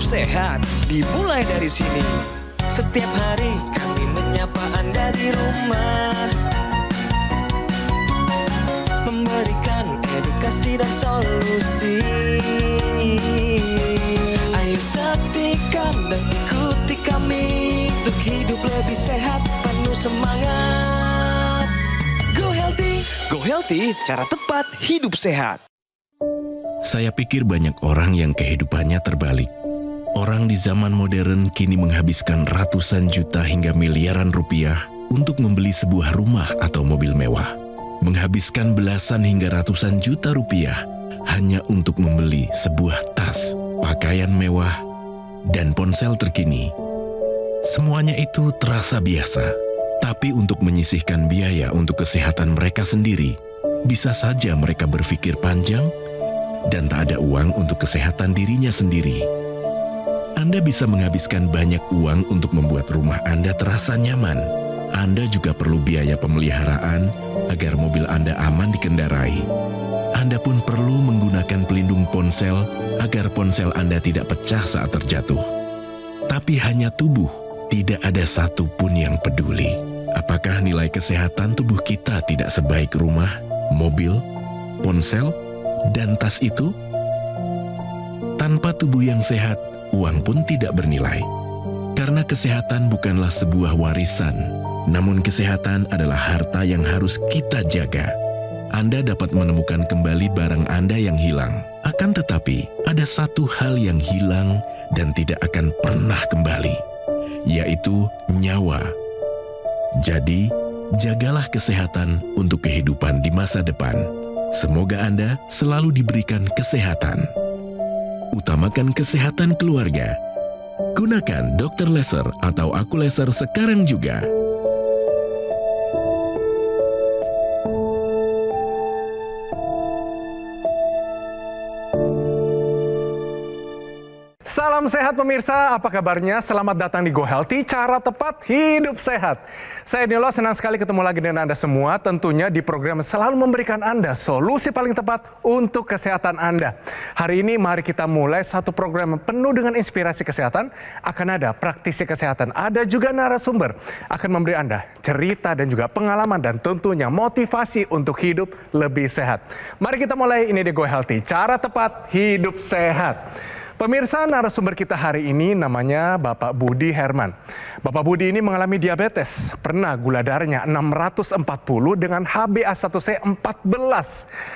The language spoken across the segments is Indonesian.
sehat dimulai dari sini. Setiap hari kami menyapa Anda di rumah, memberikan edukasi dan solusi. Ayo saksikan dan ikuti kami untuk hidup lebih sehat, penuh semangat. Go Healthy. Go Healthy, cara tepat hidup sehat. Saya pikir banyak orang yang kehidupannya terbalik. Orang di zaman modern kini menghabiskan ratusan juta hingga miliaran rupiah untuk membeli sebuah rumah atau mobil mewah. Menghabiskan belasan hingga ratusan juta rupiah hanya untuk membeli sebuah tas, pakaian mewah, dan ponsel terkini. Semuanya itu terasa biasa, tapi untuk menyisihkan biaya untuk kesehatan mereka sendiri, bisa saja mereka berpikir panjang dan tak ada uang untuk kesehatan dirinya sendiri. Anda bisa menghabiskan banyak uang untuk membuat rumah Anda terasa nyaman. Anda juga perlu biaya pemeliharaan agar mobil Anda aman dikendarai. Anda pun perlu menggunakan pelindung ponsel agar ponsel Anda tidak pecah saat terjatuh. Tapi hanya tubuh, tidak ada satupun yang peduli. Apakah nilai kesehatan tubuh kita tidak sebaik rumah, mobil, ponsel, dan tas itu? Tanpa tubuh yang sehat, uang pun tidak bernilai. Karena kesehatan bukanlah sebuah warisan, namun kesehatan adalah harta yang harus kita jaga. Anda dapat menemukan kembali barang Anda yang hilang. Akan tetapi, ada satu hal yang hilang dan tidak akan pernah kembali, yaitu nyawa. Jadi, jagalah kesehatan untuk kehidupan di masa depan. Semoga Anda selalu diberikan kesehatan. Utamakan kesehatan keluarga. Gunakan Dr. Laser atau Aku Laser sekarang juga. Salam sehat pemirsa, apa kabarnya? Selamat datang di Go Healthy, cara tepat hidup sehat. Saya Nilo, senang sekali ketemu lagi dengan Anda semua. Tentunya di program selalu memberikan Anda solusi paling tepat untuk kesehatan Anda. Hari ini mari kita mulai satu program penuh dengan inspirasi kesehatan. Akan ada praktisi kesehatan, ada juga narasumber. Akan memberi Anda cerita dan juga pengalaman dan tentunya motivasi untuk hidup lebih sehat. Mari kita mulai ini di Go Healthy, cara tepat hidup sehat. Pemirsa, narasumber kita hari ini namanya Bapak Budi Herman. Bapak Budi ini mengalami diabetes, pernah gula darahnya 640 dengan HbA1c 14.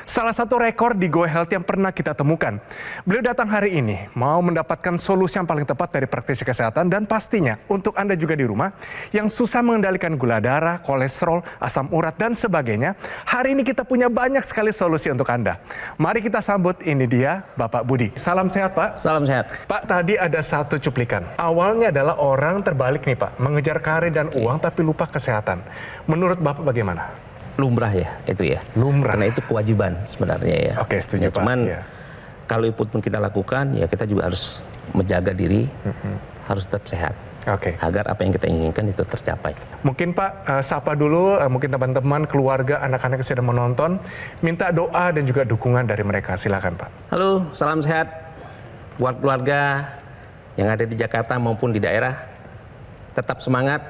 Salah satu rekor di Go Health yang pernah kita temukan. Beliau datang hari ini mau mendapatkan solusi yang paling tepat dari praktisi kesehatan dan pastinya untuk Anda juga di rumah yang susah mengendalikan gula darah, kolesterol, asam urat dan sebagainya. Hari ini kita punya banyak sekali solusi untuk Anda. Mari kita sambut, ini dia Bapak Budi. Salam sehat Pak. Salam sehat. Pak, tadi ada satu cuplikan. Awalnya adalah orang terbalik nih Pak, mengejar karir dan uang tapi lupa kesehatan. Menurut Bapak bagaimana? Lumrah ya, itu ya. Lumrah. Karena itu kewajiban sebenarnya ya. Oke, setuju ya, Pak. Cuman Ya. kalau itu pun kita lakukan, ya kita juga harus menjaga diri, harus tetap sehat. Oke. Agar apa yang kita inginkan itu tercapai. Mungkin Pak, sapa dulu mungkin teman-teman, keluarga, anak-anak yang sedang menonton. Minta doa dan juga dukungan dari mereka. Silakan Pak. Halo, salam sehat buat keluarga yang ada di Jakarta maupun di daerah. Tetap semangat,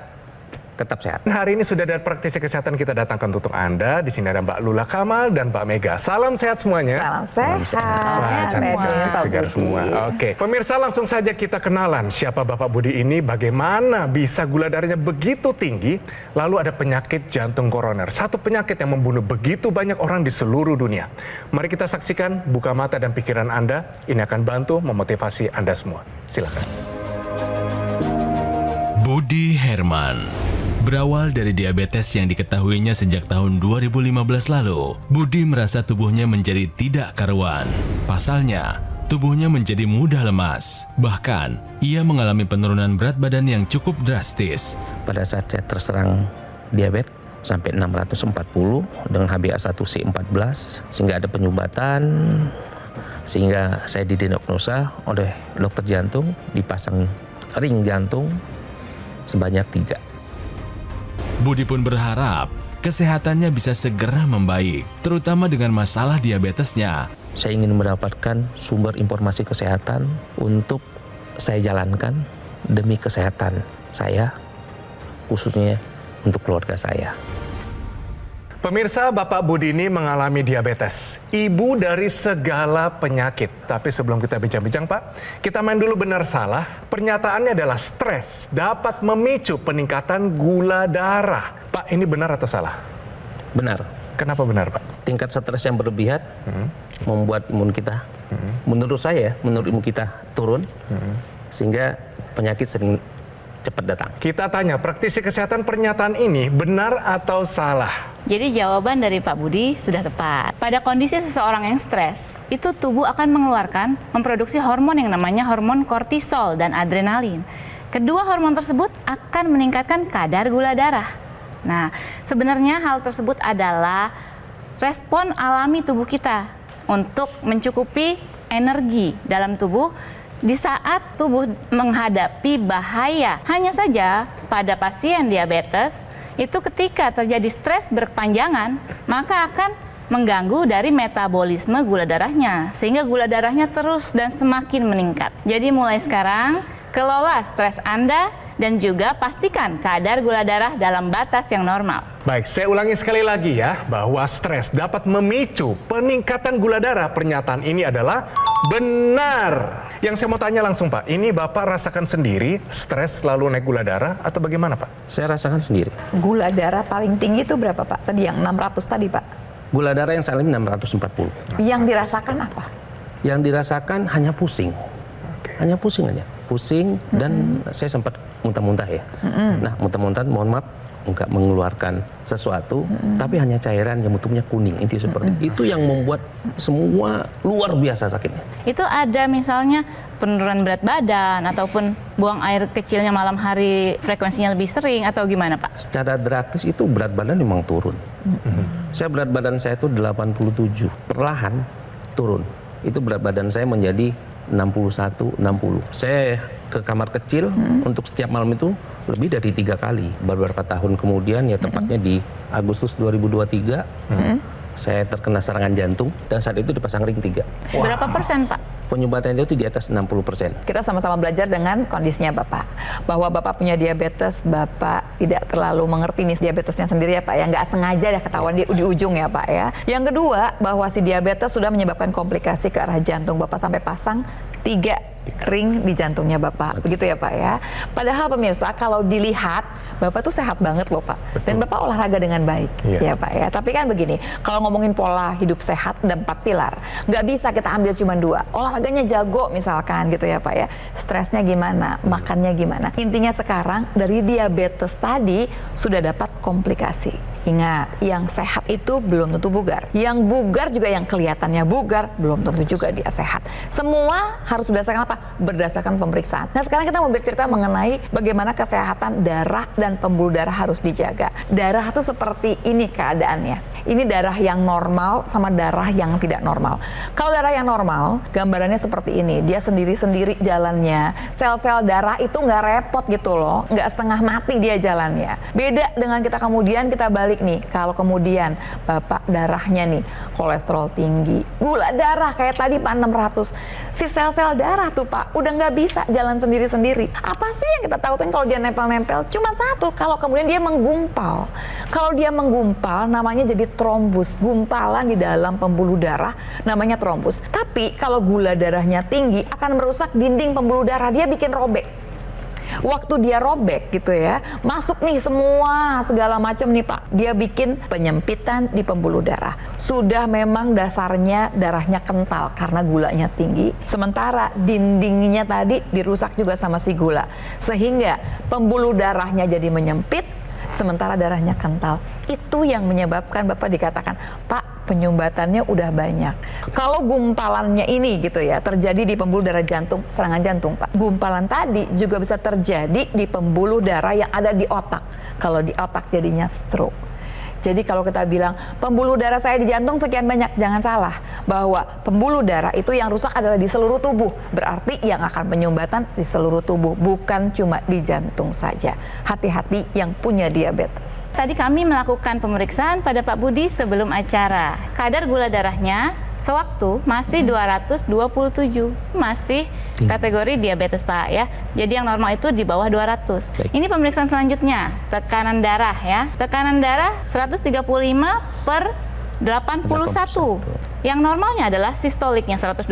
tetap sehat. Hari ini sudah ada praktisi kesehatan kita datangkan untuk Anda. Di sini ada Mbak Lula Kamal dan Mbak Mega. Salam sehat semuanya. Salam sehat. Wah, cantik-cantik, segar semua. Oke, pemirsa langsung saja kita kenalan siapa Bapak Budi ini, bagaimana bisa gula darahnya begitu tinggi, lalu ada penyakit jantung koroner. Satu penyakit yang membunuh begitu banyak orang di seluruh dunia. Mari kita saksikan, buka mata dan pikiran Anda. Ini akan bantu memotivasi Anda semua. Silakan. Budi Herman berawal dari diabetes yang diketahuinya sejak tahun 2015 lalu. Budi merasa tubuhnya menjadi tidak karuan. Pasalnya, tubuhnya menjadi mudah lemas. Bahkan, ia mengalami penurunan berat badan yang cukup drastis. Pada saat saya terserang diabetes sampai 640 dengan HbA1c 14, sehingga ada penyumbatan, sehingga saya didiagnosa oleh dokter jantung, dipasang ring jantung sebanyak 3. Budi pun berharap kesehatannya bisa segera membaik, terutama dengan masalah diabetesnya. Saya ingin mendapatkan sumber informasi kesehatan untuk saya jalankan demi kesehatan saya, khususnya untuk keluarga saya. Pemirsa, Bapak Budi ini mengalami diabetes, ibu dari segala penyakit. Tapi sebelum kita bincang-bincang Pak, kita main dulu benar salah. Pernyataannya adalah stres dapat memicu peningkatan gula darah. Pak, ini benar atau salah? Benar. Kenapa benar Pak? Tingkat stres yang berlebihan membuat imun kita, menurut saya, menurut imun kita turun, sehingga penyakit sering cepat datang. Kita tanya, praktisi kesehatan pernyataan ini benar atau salah? Jadi jawaban dari Pak Budi sudah tepat. Pada kondisi seseorang yang stres, itu tubuh akan memproduksi hormon yang namanya hormon kortisol dan adrenalin. Kedua hormon tersebut akan meningkatkan kadar gula darah. Nah, sebenarnya hal tersebut adalah respon alami tubuh kita untuk mencukupi energi dalam tubuh di saat tubuh menghadapi bahaya. Hanya saja pada pasien diabetes, itu ketika terjadi stres berkepanjangan, maka akan mengganggu dari metabolisme gula darahnya, sehingga gula darahnya terus dan semakin meningkat. Jadi mulai sekarang, kelola stres Anda dan juga pastikan kadar gula darah dalam batas yang normal. Baik, saya ulangi sekali lagi ya, bahwa stres dapat memicu peningkatan gula darah. Pernyataan ini adalah benar. Yang saya mau tanya langsung Pak, ini Bapak rasakan sendiri stres selalu naik gula darah atau bagaimana Pak? Saya rasakan sendiri. Gula darah paling tinggi itu berapa Pak? Tadi yang 600 tadi Pak. Gula darah yang saya alami 640. Yang dirasakan apa? Yang dirasakan hanya pusing. Hanya pusing aja. Pusing dan saya sempat muntah-muntah ya. Nah, muntah-muntah mohon maaf enggak mengeluarkan sesuatu, tapi hanya cairan yang bentuknya kuning. Itu seperti itu yang membuat semua luar biasa sakitnya. Itu ada misalnya penurunan berat badan ataupun buang air kecilnya malam hari frekuensinya lebih sering atau gimana Pak? Secara drastis itu berat badan memang turun. Saya berat badan saya itu 87, perlahan turun. Itu berat badan saya menjadi 61, 60. Saya ke kamar kecil untuk setiap malam itu lebih dari 3 kali. Beberapa tahun kemudian, ya tepatnya di Agustus 2023, saya terkena serangan jantung dan saat itu dipasang ring 3. Berapa persen Pak? Penyumbatan itu di atas 60%. Kita sama-sama belajar dengan kondisinya Bapak. Bahwa Bapak punya diabetes, Bapak tidak terlalu mengerti nih diabetesnya sendiri ya Pak ya. Nggak sengaja ya ketahuan di ujung ya Pak ya. Yang kedua, bahwa si diabetes sudah menyebabkan komplikasi ke arah jantung. Bapak sampai pasang 3 ring di jantungnya Bapak. Begitu ya Pak ya. Padahal pemirsa, kalau dilihat Bapak tuh sehat banget loh Pak. Dan Bapak olahraga dengan baik ya Pak ya. Tapi kan begini, kalau ngomongin pola hidup sehat ada 4 pilar. Nggak bisa kita ambil cuma 2. Olahraganya jago misalkan gitu ya Pak ya. Stresnya gimana, makannya gimana. Intinya sekarang dari diabetes tadi sudah dapat komplikasi. Ingat, yang sehat itu belum tentu bugar. Yang bugar juga yang kelihatannya bugar, belum tentu juga dia sehat. Semua harus berdasarkan apa? Berdasarkan pemeriksaan. Nah sekarang kita mau bercerita mengenai bagaimana kesehatan darah dan pembuluh darah harus dijaga. Darah itu seperti ini keadaannya. Ini darah yang normal sama darah yang tidak normal. Kalau darah yang normal, gambarannya seperti ini. Dia sendiri-sendiri jalannya. Sel-sel darah itu nggak repot gitu loh. Nggak setengah mati dia jalannya. Beda dengan kita kemudian kita balik nih. Kalau kemudian Bapak darahnya nih, kolesterol tinggi, gula darah kayak tadi Pak 600. Si sel-sel darah tuh Pak, udah nggak bisa jalan sendiri-sendiri. Apa sih yang kita takutin kalau dia nempel-nempel? Cuma satu, kalau kemudian dia menggumpal. Kalau dia menggumpal, namanya jadi trombus, gumpalan di dalam pembuluh darah namanya trombus. Tapi kalau gula darahnya tinggi akan merusak dinding pembuluh darah, dia bikin robek. Waktu dia robek gitu ya, masuk nih semua segala macam nih Pak. Dia bikin penyempitan di pembuluh darah. Sudah memang dasarnya darahnya kental karena gulanya tinggi. Sementara dindingnya tadi dirusak juga sama si gula. Sehingga pembuluh darahnya jadi menyempit, sementara darahnya kental. Itu yang menyebabkan Bapak dikatakan, Pak penyumbatannya udah banyak. Kalau gumpalannya ini gitu ya, terjadi di pembuluh darah jantung, serangan jantung Pak. Gumpalan tadi juga bisa terjadi di pembuluh darah yang ada di otak. Kalau di otak jadinya stroke. Jadi kalau kita bilang pembuluh darah saya di jantung sekian banyak, jangan salah. Bahwa pembuluh darah itu yang rusak adalah di seluruh tubuh. Berarti yang akan penyumbatan di seluruh tubuh, bukan cuma di jantung saja. Hati-hati yang punya diabetes. Tadi kami melakukan pemeriksaan pada Pak Budi sebelum acara. Kadar gula darahnya sewaktu masih 227, masih kategori diabetes Pak ya. Jadi yang normal itu di bawah 200. Baik. Ini pemeriksaan selanjutnya, tekanan darah ya. Tekanan darah 135 per 81. Yang normalnya adalah sistoliknya 120,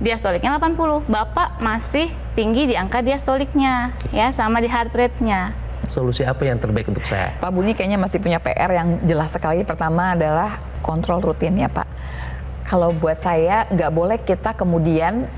diastoliknya 80. Bapak masih tinggi di angka diastoliknya ya, sama di heart rate-nya. Solusi apa yang terbaik untuk saya? Pak Budi kayaknya masih punya PR yang jelas sekali. Pertama adalah kontrol rutin ya Pak. Kalau buat saya nggak boleh kita kemudian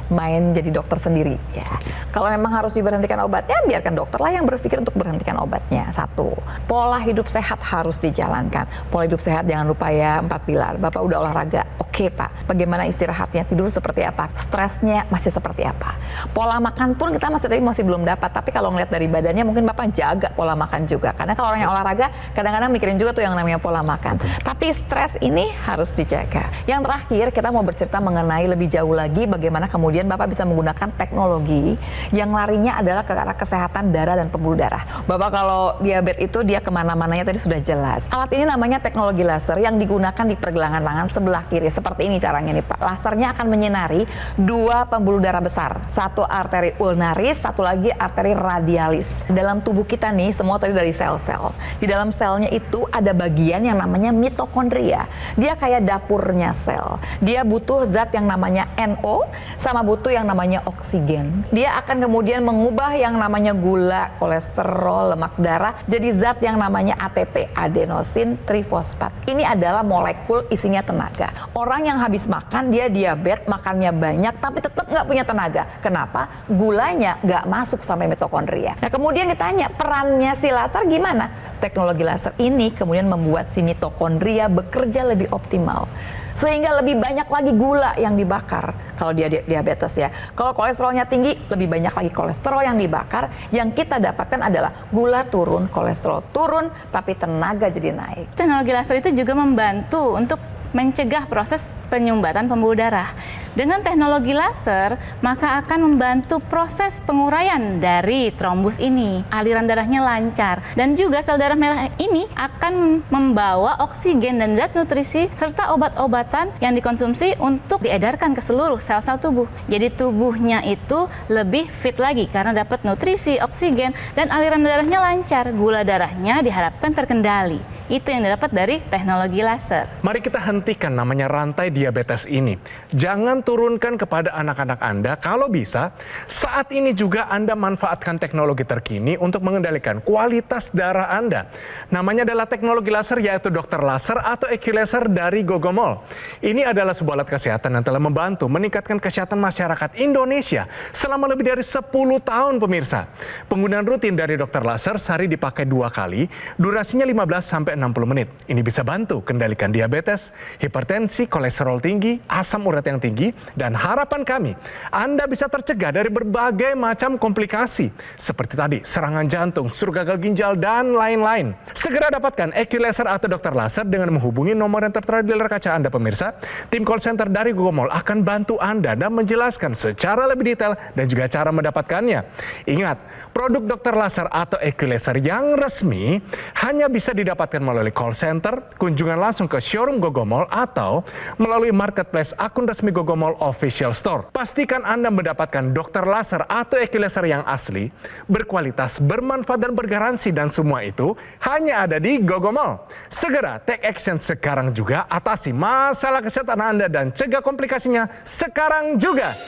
main jadi dokter sendiri ya. Kalau memang harus diberhentikan obatnya, biarkan dokter lah yang berpikir untuk berhentikan obatnya. Satu, pola hidup sehat harus dijalankan. Pola hidup sehat jangan lupa ya 4 pilar. Bapak udah olahraga, oke Pak. Bagaimana istirahatnya, tidur seperti apa, stresnya masih seperti apa. Pola makan pun kita masih belum dapat. Tapi kalau ngeliat dari badannya mungkin Bapak jaga pola makan juga. Karena kalau orang yang olahraga kadang-kadang mikirin juga tuh yang namanya pola makan. Tapi stres ini harus dijaga. Yang terakhir, kita mau bercerita mengenai lebih jauh lagi bagaimana kemudian Bapak bisa menggunakan teknologi yang larinya adalah ke arah kesehatan darah dan pembuluh darah. Bapak kalau diabetes itu dia kemana-mananya tadi sudah jelas. Alat ini namanya teknologi laser yang digunakan di pergelangan tangan sebelah kiri. Seperti ini caranya nih Pak. Lasernya akan menyinari 2 pembuluh darah besar. Satu arteri ulnaris, satu lagi arteri radialis. Dalam tubuh kita nih, semua tadi dari sel-sel. Di dalam selnya itu ada bagian yang namanya mitokondria. Dia kayak dapurnya sel. Dia butuh zat yang namanya NO sama butuh yang namanya oksigen. Dia akan kemudian mengubah yang namanya gula, kolesterol, lemak darah jadi zat yang namanya ATP, adenosin trifosfat. Ini adalah molekul isinya tenaga. Orang yang habis makan dia diabetes, makannya banyak tapi tetap nggak punya tenaga. Kenapa? Gulanya nggak masuk sampai mitokondria. Nah kemudian ditanya perannya si laser gimana? Teknologi laser ini kemudian membuat si mitokondria bekerja lebih optimal. Sehingga lebih banyak lagi gula yang dibakar kalau dia diabetes ya. Kalau kolesterolnya tinggi, lebih banyak lagi kolesterol yang dibakar. Yang kita dapatkan adalah gula turun, kolesterol turun, tapi tenaga jadi naik. Teknologi laser itu juga membantu untuk mencegah proses penyumbatan pembuluh darah. Dengan teknologi laser, maka akan membantu proses penguraian dari trombus ini. Aliran darahnya lancar. Dan juga sel darah merah ini akan membawa oksigen dan zat nutrisi serta obat-obatan yang dikonsumsi untuk diedarkan ke seluruh sel-sel tubuh. Jadi tubuhnya itu lebih fit lagi karena dapat nutrisi, oksigen, dan aliran darahnya lancar. Gula darahnya diharapkan terkendali. Itu yang didapat dari teknologi laser. Mari kita hentikan namanya rantai diabetes ini. Jangan turunkan kepada anak-anak Anda. Kalau bisa, saat ini juga Anda manfaatkan teknologi terkini untuk mengendalikan kualitas darah Anda. Namanya adalah teknologi laser, yaitu Dr. Laser atau Equilaser dari Gogomol. Ini adalah sebuah alat kesehatan yang telah membantu meningkatkan kesehatan masyarakat Indonesia selama lebih dari 10 tahun pemirsa. Penggunaan rutin dari Dr. Laser sehari dipakai 2 kali, durasinya 15-60 menit. Ini bisa bantu kendalikan diabetes, hipertensi, kolesterol tinggi, asam urat yang tinggi, dan harapan kami, Anda bisa tercegah dari berbagai macam komplikasi, seperti tadi, serangan jantung, surga gagal ginjal, dan lain-lain. Segera dapatkan Equilaser atau Dr. Laser dengan menghubungi nomor yang tertera di layar kaca Anda pemirsa. Tim call center dari Gogomol akan bantu Anda dan menjelaskan secara lebih detail dan juga cara mendapatkannya. Ingat, produk Dr. Laser atau Equilaser yang resmi hanya bisa didapatkan melalui call center, kunjungan langsung ke showroom Gogomol, atau melalui marketplace akun resmi Gogomol Official Store. Pastikan Anda mendapatkan Dr. Laser atau Equilaser yang asli, berkualitas, bermanfaat, dan bergaransi, dan semua itu hanya ada di Gogomol. Segera take action sekarang juga, atasi masalah kesehatan Anda dan cegah komplikasinya sekarang juga.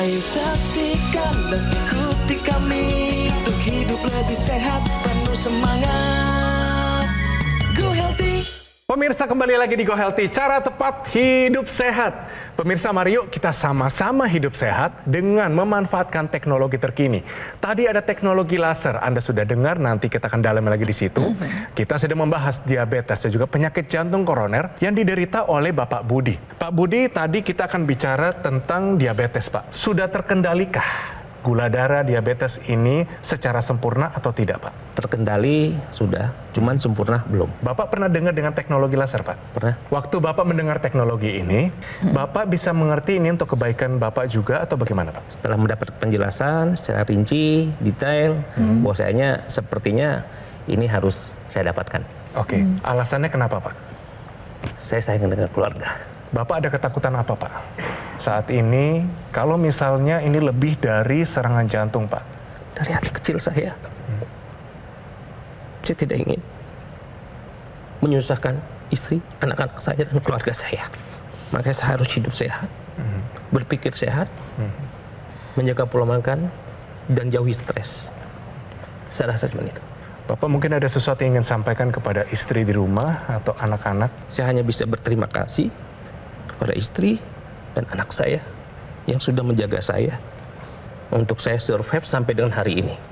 Ayo saksikan dan ikuti kami untuk hidup lebih sehat, penuh semangat. Go Healthy. Pemirsa, kembali lagi di Go Healthy, cara tepat hidup sehat. Pemirsa, mari yuk kita sama-sama hidup sehat dengan memanfaatkan teknologi terkini. Tadi ada teknologi laser, Anda sudah dengar, nanti kita akan dalam lagi di situ. Kita sedang membahas diabetes dan juga penyakit jantung koroner yang diderita oleh Bapak Budi. Pak Budi, tadi kita akan bicara tentang diabetes, Pak. Sudah terkendalikah gula darah diabetes ini secara sempurna atau tidak, Pak? Terkendali sudah, cuman sempurna belum. Bapak pernah dengar dengan teknologi laser, Pak? Pernah. Waktu Bapak mendengar teknologi ini, Bapak bisa mengerti ini untuk kebaikan Bapak juga atau bagaimana, Pak? Setelah mendapat penjelasan secara rinci, detail, bahwasanya sepertinya ini harus saya dapatkan. Oke, alasannya kenapa, Pak? Saya sayang dengan keluarga. Bapak ada ketakutan apa, Pak? saat ini kalau misalnya ini lebih dari serangan jantung, Pak? Dari hati kecil saya tidak ingin menyusahkan istri, anak-anak saya, dan keluarga saya. Makanya saya harus hidup sehat, berpikir sehat, menjaga pola makan, dan jauhi stres. Saya rasa cuma itu. Bapak mungkin ada sesuatu yang ingin sampaikan kepada istri di rumah atau anak-anak? Saya hanya bisa berterima kasih kepada istri dan anak saya yang sudah menjaga saya untuk saya survive sampai dengan hari ini.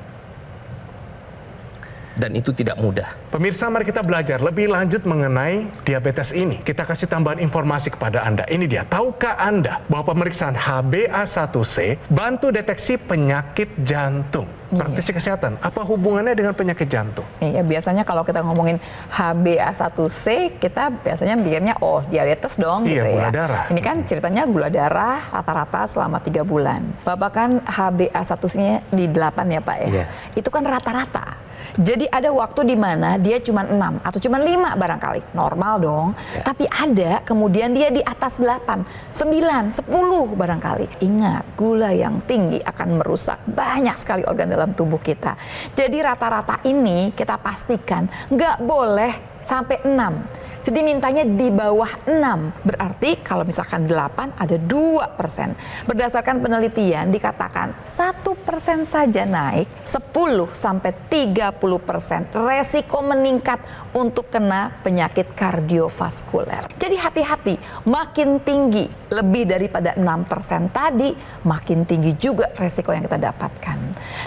Dan itu tidak mudah. Pemirsa, mari kita belajar lebih lanjut mengenai diabetes ini. Kita kasih tambahan informasi kepada Anda. Ini dia, tahukah Anda bahwa pemeriksaan HbA1c bantu deteksi penyakit jantung? Praktisi kesehatan, apa hubungannya dengan penyakit jantung? Iya, biasanya kalau kita ngomongin HbA1c, kita biasanya mikirnya, oh diabetes dong, Iya, gitu gula ya. darah. Ini kan ceritanya gula darah rata-rata selama 3 bulan. Bapak kan HbA1c-nya di 8 ya Pak ya. Iya. Itu kan rata-rata. Jadi ada waktu di mana dia cuma 6 atau cuma 5 barangkali. Normal dong. Ya. Tapi ada kemudian dia di atas 8, 9, 10 barangkali. Ingat, gula yang tinggi akan merusak banyak sekali organ dalam tubuh kita. Jadi rata-rata ini kita pastikan nggak boleh sampai 6. Jadi mintanya di bawah 6. Berarti kalau misalkan 8 ada 2%. Berdasarkan penelitian dikatakan 1% saja naik, 10 sampai 30% resiko meningkat untuk kena penyakit kardiovaskuler. Jadi hati-hati, makin tinggi lebih daripada 6% tadi, makin tinggi juga resiko yang kita dapatkan.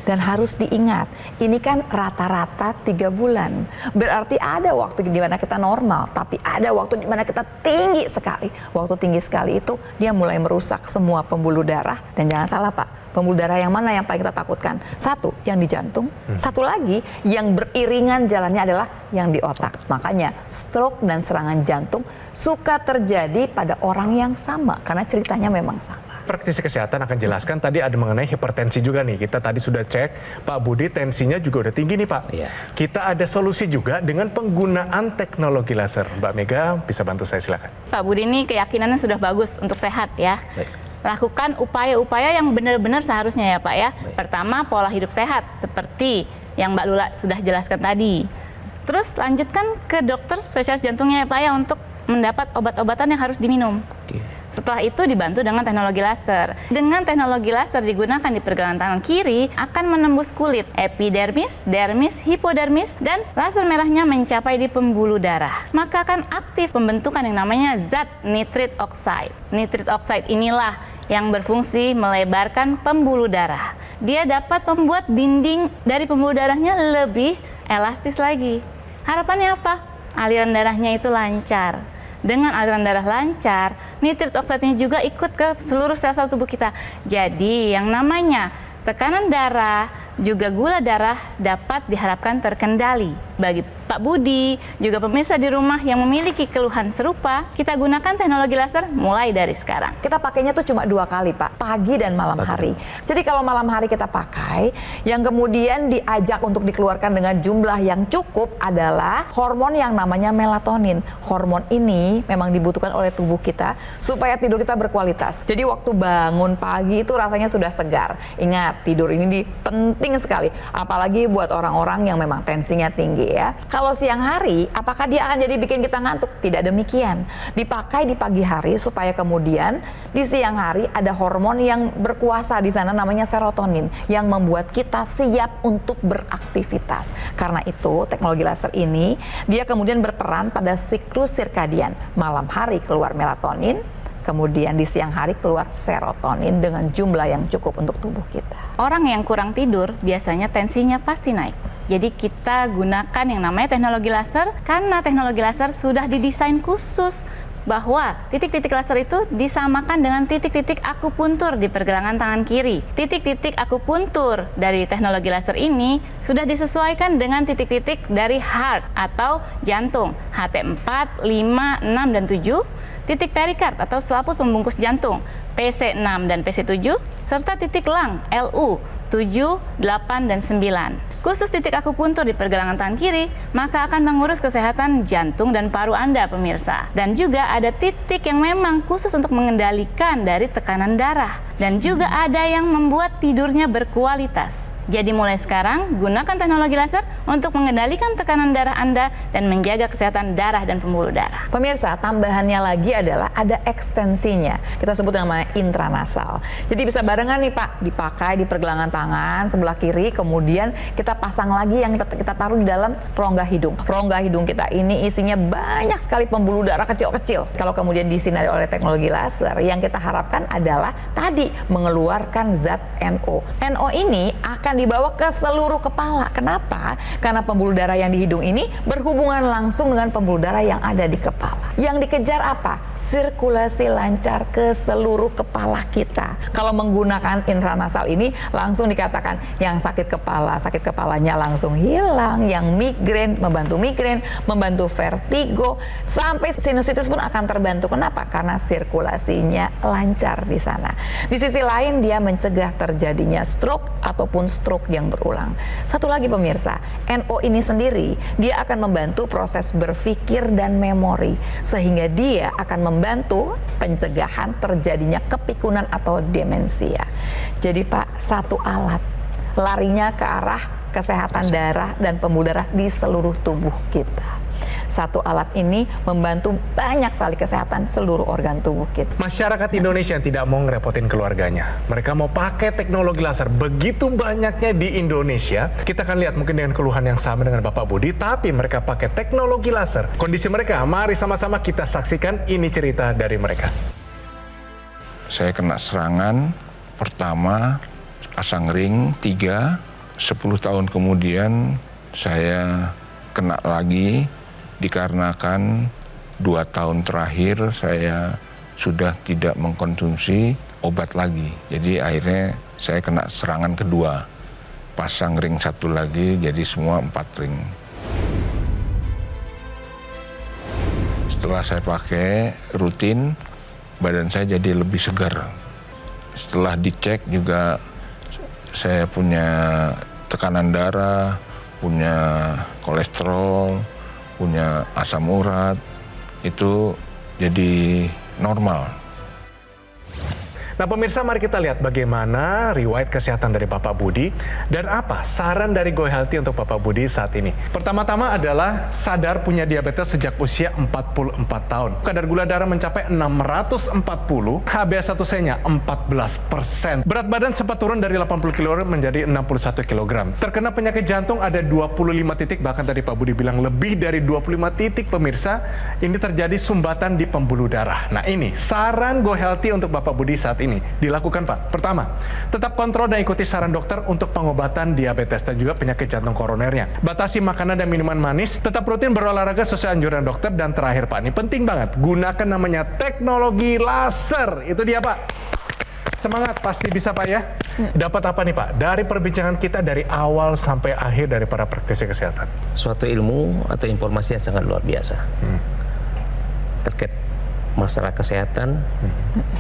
Dan harus diingat, ini kan rata-rata 3 bulan. Berarti ada waktu di mana kita normal, tapi ada waktu di mana kita tinggi sekali. Waktu tinggi sekali itu dia mulai merusak semua pembuluh darah. Dan jangan salah Pak, pembuluh darah yang mana yang paling kita takutkan? Satu, yang di jantung. Satu lagi, yang beriringan jalannya adalah yang di otak. Makanya stroke dan serangan jantung suka terjadi pada orang yang sama. Karena ceritanya memang sama. Praktisi kesehatan akan jelaskan, tadi ada mengenai hipertensi juga nih. Kita tadi sudah cek, Pak Budi tensinya juga udah tinggi nih Pak. Iya. Kita ada solusi juga dengan penggunaan teknologi laser. Mbak Mega bisa bantu saya, silakan. Pak Budi ini keyakinannya sudah bagus untuk sehat ya. Baik. Lakukan upaya-upaya yang benar-benar seharusnya ya Pak ya. Pertama, pola hidup sehat seperti yang Mbak Lula sudah jelaskan tadi. Terus lanjutkan ke dokter spesialis jantungnya ya Pak ya untuk mendapat obat-obatan yang harus diminum. Oke. Setelah itu dibantu dengan teknologi laser. Dengan teknologi laser digunakan di pergelangan tangan kiri akan menembus kulit, epidermis, dermis, hipodermis, dan laser merahnya mencapai di pembuluh darah. Maka akan aktif pembentukan yang namanya zat nitrit oxide. Nitrit oxide inilah yang berfungsi melebarkan pembuluh darah. Dia dapat membuat dinding dari pembuluh darahnya lebih elastis lagi. Harapannya apa? Aliran darahnya itu lancar. Dengan aliran darah lancar, nitrit oxide-nya juga ikut ke seluruh sel-sel tubuh kita. Jadi yang namanya tekanan darah, juga gula darah dapat diharapkan terkendali. Bagi Pak Budi, juga pemirsa di rumah yang memiliki keluhan serupa, kita gunakan teknologi laser mulai dari sekarang. Kita pakainya tuh cuma 2 kali Pak, pagi dan malam hari. Jadi kalau malam hari kita pakai, yang kemudian diajak untuk dikeluarkan dengan jumlah yang cukup adalah hormon yang namanya melatonin. Hormon ini memang dibutuhkan oleh tubuh kita supaya tidur kita berkualitas. Jadi waktu bangun pagi itu rasanya sudah segar. Ingat, tidur ini penting sekali, apalagi buat orang-orang yang memang tensinya tinggi ya. Kalau siang hari, apakah dia akan jadi bikin kita ngantuk? Tidak demikian. Dipakai di pagi hari supaya kemudian di siang hari ada hormon yang berkuasa di sana namanya serotonin yang membuat kita siap untuk beraktivitas. Karena itu teknologi laser ini dia kemudian berperan pada siklus sirkadian. Malam hari keluar melatonin, kemudian di siang hari keluar serotonin dengan jumlah yang cukup untuk tubuh kita. Orang yang kurang tidur biasanya tensinya pasti naik. Jadi kita gunakan yang namanya teknologi laser karena teknologi laser sudah didesain khusus bahwa titik-titik laser itu disamakan dengan titik-titik akupuntur di pergelangan tangan kiri. Titik-titik akupuntur dari teknologi laser ini sudah disesuaikan dengan titik-titik dari heart atau jantung, HT4, 5, 6, dan 7, titik perikard atau selaput pembungkus jantung, PC6 dan PC7, serta titik lung, LU, 7, 8, dan 9. khusus titik akupuntur di pergelangan tangan kiri, maka akan mengurus kesehatan jantung dan paru Anda, pemirsa. Dan juga ada titik yang memang khusus untuk mengendalikan dari tekanan darah. Dan juga ada yang membuat tidurnya berkualitas. Jadi mulai sekarang, gunakan teknologi laser untuk mengendalikan tekanan darah Anda dan menjaga kesehatan darah dan pembuluh darah. Pemirsa, tambahannya lagi adalah ada ekstensinya. Kita sebut namanya intranasal. Jadi bisa barengan nih Pak, dipakai di pergelangan tangan sebelah kiri, kemudian kita pasang lagi yang kita taruh di dalam rongga hidung. Rongga hidung kita ini isinya banyak sekali pembuluh darah kecil-kecil. Kalau kemudian disinari oleh teknologi laser, yang kita harapkan adalah tadi mengeluarkan zat NO. NO ini akan dibawa ke seluruh kepala. Kenapa? Karena pembuluh darah yang di hidung ini berhubungan langsung dengan pembuluh darah yang ada di kepala. Yang dikejar apa? Sirkulasi lancar ke seluruh kepala kita. Kalau menggunakan intranasal ini langsung dikatakan yang sakit kepala, sakit kepalanya langsung hilang, yang migrain, membantu vertigo, sampai sinusitis pun akan terbantu. Kenapa? Karena sirkulasinya lancar di sana. Di sisi lain dia mencegah terjadinya stroke ataupun stroke yang berulang. Satu lagi pemirsa, NO ini sendiri dia akan membantu proses berpikir dan memori, sehingga dia akan membantu pencegahan terjadinya kepikunan atau demensia. Jadi Pak, satu alat larinya ke arah kesehatan darah dan pembuluh darah di seluruh tubuh kita. Satu alat ini membantu banyak sekali kesehatan seluruh organ tubuh kita. Masyarakat Indonesia yang tidak mau ngerepotin keluarganya, mereka mau pakai teknologi laser begitu banyaknya di Indonesia. Kita akan lihat mungkin dengan keluhan yang sama dengan Bapak Budi, tapi mereka pakai teknologi laser. Kondisi mereka, mari sama-sama kita saksikan ini cerita dari mereka. Saya kena serangan pertama asam ring 3, 10 tahun kemudian saya kena lagi. Dikarenakan 2 tahun terakhir saya sudah tidak mengkonsumsi obat lagi. Jadi akhirnya saya kena serangan kedua. Pasang ring 1 lagi, jadi semua 4 ring. Setelah saya pakai rutin, badan saya jadi lebih segar. Setelah dicek juga saya punya tekanan darah, punya kolesterol, punya asam urat, itu jadi normal. Nah pemirsa, mari kita lihat bagaimana riwayat kesehatan dari Bapak Budi dan apa saran dari Go Healthy untuk Bapak Budi saat ini. Pertama-tama adalah sadar punya diabetes sejak usia 44 tahun. Kadar gula darah mencapai 640, HbA1c-nya 14%. Berat badan sempat turun dari 80 kg menjadi 61 kg. Terkena penyakit jantung ada 25 titik, bahkan tadi Pak Budi bilang lebih dari 25 titik pemirsa. Ini terjadi sumbatan di pembuluh darah. Nah ini saran Go Healthy untuk Bapak Budi saat ini. Dilakukan Pak. Pertama, tetap kontrol dan ikuti saran dokter untuk pengobatan diabetes dan juga penyakit jantung koronernya. Batasi makanan dan minuman manis, tetap rutin berolahraga sesuai anjuran dokter, dan terakhir Pak, ini penting banget, gunakan namanya teknologi laser. Itu dia Pak. Semangat, pasti bisa Pak ya. Dapat apa nih Pak dari perbincangan kita dari awal sampai akhir dari para praktisi kesehatan? Suatu ilmu atau informasi yang sangat luar biasa. Terkait masalah kesehatan,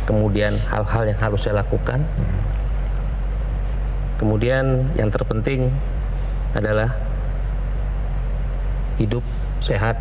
kemudian hal-hal yang harus saya lakukan, kemudian yang terpenting adalah hidup sehat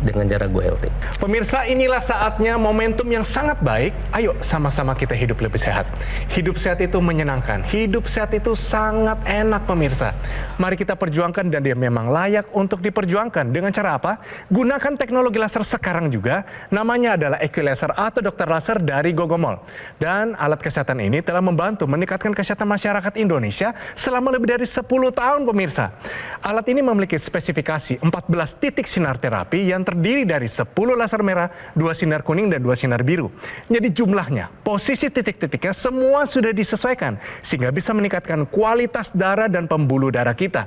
dengan cara Go Healthy. Pemirsa, inilah saatnya, momentum yang sangat baik. Ayo sama-sama kita hidup lebih sehat. Hidup sehat itu menyenangkan. Hidup sehat itu sangat enak pemirsa. Mari kita perjuangkan, dan dia memang layak untuk diperjuangkan. Dengan cara apa? Gunakan teknologi laser sekarang juga. Namanya adalah Equilaser atau dokter laser dari Gogomol. Dan alat kesehatan ini telah membantu meningkatkan kesehatan masyarakat Indonesia selama lebih dari 10 tahun pemirsa. Alat ini memiliki spesifikasi 14 titik sinar terapi yang terdiri dari 10 laser merah, 2 sinar kuning, dan 2 sinar biru. Jadi jumlahnya, posisi titik-titiknya semua sudah disesuaikan sehingga bisa meningkatkan kualitas darah dan pembuluh darah kita.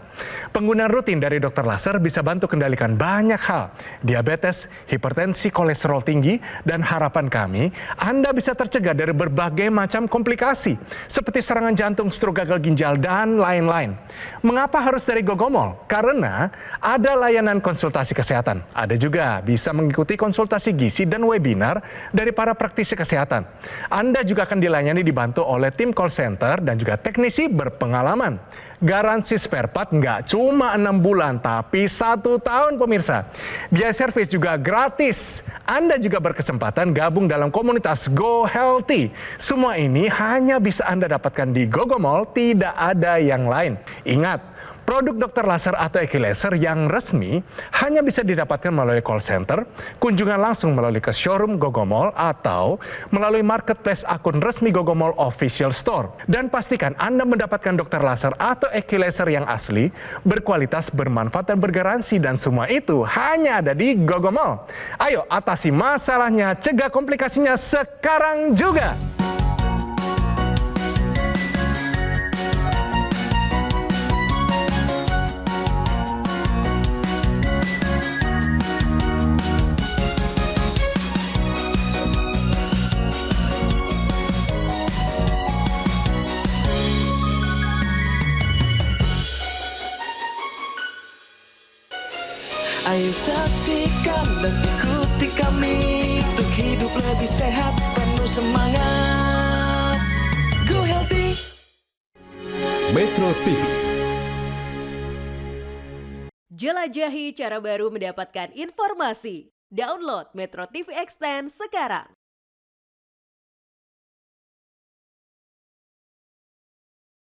Penggunaan rutin dari dokter laser bisa bantu kendalikan banyak hal. Diabetes, hipertensi, kolesterol tinggi, dan harapan kami Anda bisa tercegah dari berbagai macam komplikasi seperti serangan jantung, stroke, gagal ginjal, dan lain-lain. Mengapa harus dari Gogomol? Karena ada layanan konsultasi kesehatan. Ada juga juga bisa mengikuti konsultasi gizi dan webinar dari para praktisi kesehatan. Anda juga akan dilayani dibantu oleh tim call center dan juga teknisi berpengalaman. Garansi spare part nggak cuma 6 bulan, tapi 1 tahun pemirsa. Biaya servis juga gratis. Anda juga berkesempatan gabung dalam komunitas Go Healthy. Semua ini hanya bisa Anda dapatkan di Gogo Mall, tidak ada yang lain. Ingat, produk dokter laser atau equilaser yang resmi hanya bisa didapatkan melalui call center, kunjungan langsung melalui ke showroom Gogo Mall, atau melalui marketplace akun resmi Gogo Mall Official Store. Dan pastikan Anda mendapatkan dokter laser atau equilaser yang asli, berkualitas, bermanfaat, dan bergaransi. Dan semua itu hanya ada di Gogo Mall. Ayo atasi masalahnya, cegah komplikasinya sekarang juga. Ayo saksikan dan ikuti kami untuk hidup lebih sehat, penuh semangat. Go Healthy. Metro TV. Jelajahi cara baru mendapatkan informasi. Download Metro TV Extend sekarang.